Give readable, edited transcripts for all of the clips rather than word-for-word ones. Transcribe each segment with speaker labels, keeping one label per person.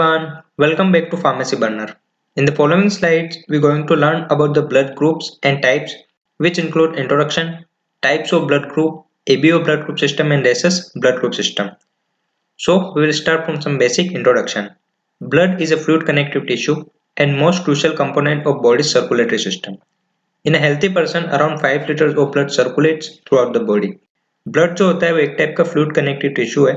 Speaker 1: everyone, welcome back to Pharmacy Burner. In the following slides, we're going to learn about the blood groups and types, which include introduction, types of blood group, ABO blood group system and rhesus blood group system. So, we will start from some basic introduction. Blood is a fluid connective tissue and most crucial component of body's circulatory system. In a healthy person, around 5 liters of blood circulates throughout the body. Blood जो होता है वो एक type का fluid connective tissue है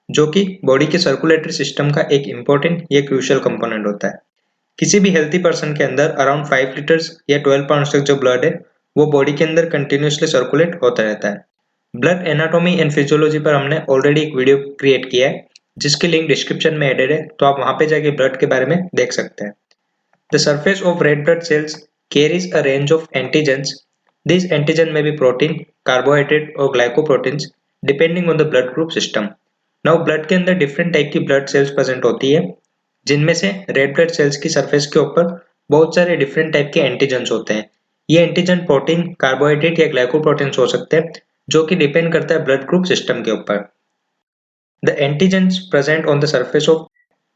Speaker 1: जो कि body के सर्कुलेटरी सिस्टम का एक इंपॉर्टेंट या क्रूशियल कंपोनेंट होता है। किसी भी हेल्थी पर्सन के अंदर अराउंड 5 लीटर्स या 12 पाउंड्स तक जो ब्लड है वो बॉडी के अंदर कंटिन्यूसली सर्कुलेट होता रहता है। ब्लड एनाटॉमी एंड फिजियोलॉजी पर हमने ऑलरेडी एक वीडियो क्रिएट किया है जिसकी लिंक डिस्क्रिप्शन में एडेड है, तो आप वहां पे जाके ब्लड के बारे में देख सकते हैं। The surface of red blood cells carries a range of antigens. These antigen may be protein, carbohydrate और glycoproteins depending on the blood group system. Now blood के अंदर different type की blood cells present होती है जिनमें से red blood cells की surface के ऊपर बहुत सारे different type के antigens होते हैं। ये antigen protein, carbohydrate या glycoproteins हो सकते हैं जो कि depend करता है blood group system के ऊपर। The antigens present on the surface of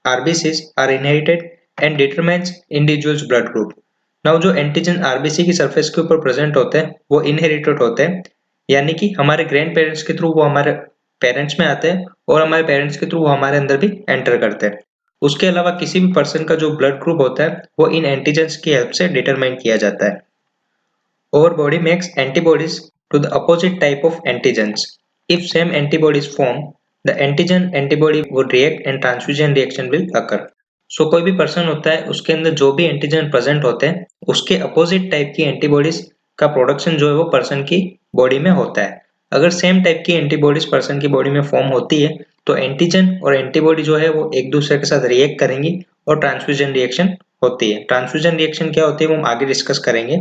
Speaker 1: RBCs are inherited and determines individual's blood group. Now जो एंटीजन आरबीसी की सरफेस के ऊपर प्रेजेंट होते हैं वो इनहेरिटेड होते हैं, यानी कि हमारे ग्रैंड पेरेंट्स के थ्रू वो हमारे पेरेंट्स में आते हैं और हमारे पेरेंट्स के थ्रू वो हमारे अंदर भी एंटर करते हैं। उसके अलावा किसी भी पर्सन का जो ब्लड ग्रुप होता है वो इन एंटीजेंस की हेल्प से डिटरमाइन किया जाता है। Our body makes antibodies to the opposite type of antigens. If same antibodies form, the antigen antibody would react and transfusion reaction will occur. सो कोई भी पर्सन होता है उसके अंदर जो भी एंटीजन प्रेजेंट होते हैं उसके अपोजिट टाइप की एंटीबॉडीज का प्रोडक्शन जो है वो पर्सन की बॉडी में होता है। अगर सेम टाइप की एंटीबॉडीज पर्सन की बॉडी में फॉर्म होती है तो एंटीजन और एंटीबॉडी जो है वो एक दूसरे के साथ रिएक्ट करेंगी और ट्रांसफ्यूजन रिएक्शन होती है। ट्रांसफ्यूजन रिएक्शन क्या होती है वो हम आगे डिस्कस करेंगे।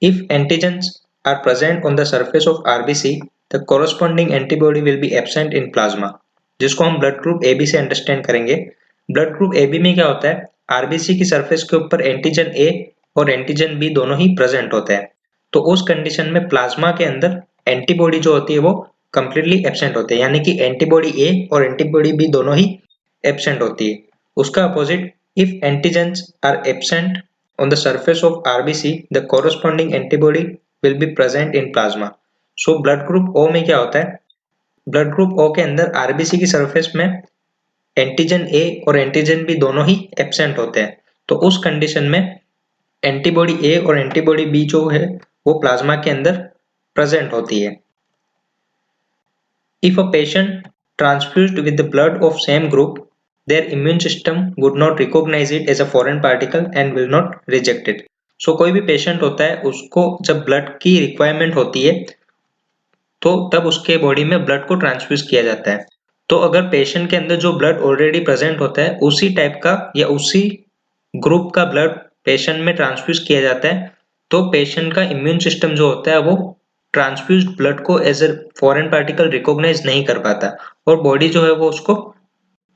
Speaker 1: If antigens are present on the surface of RBC, the corresponding antibody will be absent in plasma, जिसको हम ब्लड ग्रुप एबी से अंडरस्टैंड करेंगे। ब्लड ग्रुप एबी में क्या होता है, आरबीसी की सरफेस के ऊपर एंटीजन ए और एंटीजन बी दोनों ही प्रेजेंट होते हैं, तो उस कंडीशन में प्लाज्मा के अंदर एंटीबॉडी जो होती है वो कंप्लीटली एब्सेंट होते हैं, यानी कि एंटीबॉडी ए और एंटीबॉडी बी दोनों ही एब्सेंट होती है। उसका opposite, if antigens are absent on the surface of RBC, the corresponding antibody will be present in plasma. So blood group O में क्या होता है, ब्लड ग्रुप ओ के अंदर आरबीसी की सरफेस में एंटीजन ए और एंटीजन बी दोनों ही एब्सेंट होते हैं, तो उस कंडीशन में एंटीबॉडी ए और एंटीबॉडी बी जो है वो प्लाज्मा के अंदर प्रेजेंट होती है। If a patient transfused with the blood of same group, their immune system would not recognise it as a foreign particle and will not reject it. So कोई भी patient होता है उसको जब ब्लड की रिक्वायरमेंट होती है तो तब उसके बॉडी में ब्लड को ट्रांसफ्यूज किया जाता है। तो अगर पेशेंट के अंदर जो ब्लड ऑलरेडी प्रेजेंट होता है उसी टाइप का या उसी ग्रुप का ब्लड पेशेंट में ट्रांसफ्यूज किया जाता है, तो पेशेंट का इम्यून सिस्टम जो होता है वो ट्रांसफ्यूज्ड ब्लड को as a foreign particle recognise नहीं कर पाता और बॉडी जो है वो उसको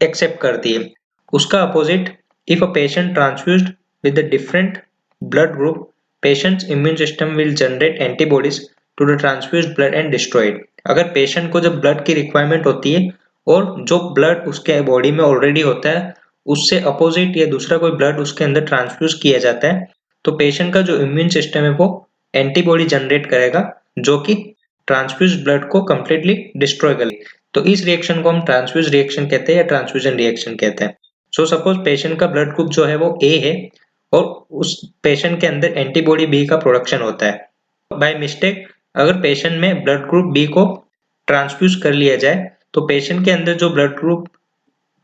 Speaker 1: एक्सेप्ट करती है। उसका opposite, if a patient transfused with a different blood group, patient's immune system will generate antibodies to the transfused blood and destroy it. अगर पेशेंट को जब ब्लड की रिक्वायरमेंट होती है और जो ब्लड उसके बॉडी में ऑलरेडी होता है उससे अपोजिट या दूसरा कोई ब्लड उसके अंदर ट्रांसफ्यूज किया जाता है, तो पेशेंट का जो इम्यून सिस्टम है वो एंटीबॉडी जनरेट करेगा जो कि ट्रांसफ्यूज ब्लड को कंप्लीटली डिस्ट्रॉय करेगी। तो इस रिएक्शन को हम ट्रांसफ्यूज रिएक्शन कहते हैं या ट्रांसफ्यूजन रिएक्शन कहते हैं। सो सपोज पेशेंट का ब्लड ग्रुप जो है वो ए है और उस पेशेंट के अंदर एंटीबॉडी बी का प्रोडक्शन होता है। बाय मिस्टेक अगर पेशेंट में ब्लड ग्रुप बी को ट्रांसफ्यूज कर लिया जाए तो पेशेंट के अंदर जो ब्लड ग्रुप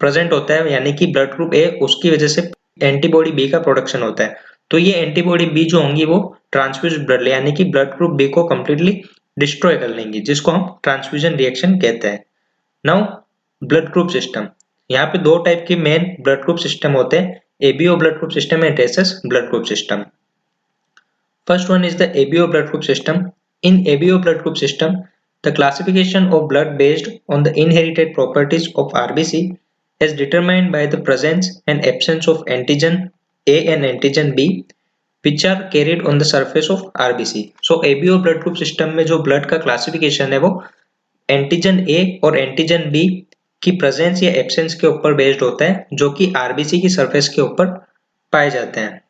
Speaker 1: प्रेजेंट होता है यानी कि ब्लड ग्रुप ए, उसकी वजह से एंटीबॉडी बी का प्रोडक्शन होता है, तो ये एंटीबॉडी बी जो होंगी वो ट्रांसफ्यूज ब्लड यानी कि ब्लड ग्रुप बी को कंप्लीटली डिस्ट्रॉय कर लेंगी, जिसको हम ट्रांसफ्यूजन रिएक्शन कहते हैं। नाउ ब्लड ग्रुप सिस्टम, यहाँ पे दो टाइप के मेन ब्लड ग्रुप सिस्टम होते हैं, ABO blood group system and rhesus blood group system. First one is the ABO blood group system. In ABO blood group system, the classification of blood based on the inherited properties of RBC is determined by the presence and absence of antigen A and antigen B which are carried on the surface of RBC. So ABO blood group system में जो blood का classification है वो antigen A और antigen B की presence या absence के ऊपर बेस्ड होता है, जो कि आरबीसी की सरफेस के ऊपर पाए जाते हैं।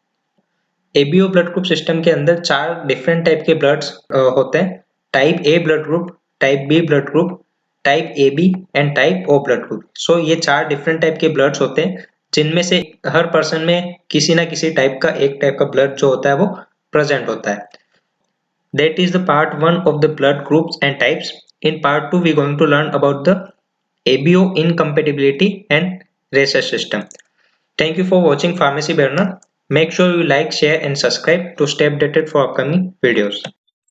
Speaker 1: एबीओ ब्लड ग्रुप सिस्टम के अंदर 4 डिफरेंट टाइप के ब्लड्स होते हैं। Type A blood group, type B blood group, type A B and type O blood group. So ये 4 डिफरेंट टाइप के ब्लड्स होते हैं, जिनमें से हर पर्सन में किसी ना किसी टाइप का एक टाइप का ब्लड जो होता है वो प्रेजेंट होता है। That is the part 1 of the blood groups and types. In part 2 we are going to learn about the ABO incompatibility and rhesus system. Thank you for watching Pharmacy Burner. Make sure you like, share and subscribe to stay updated for upcoming videos.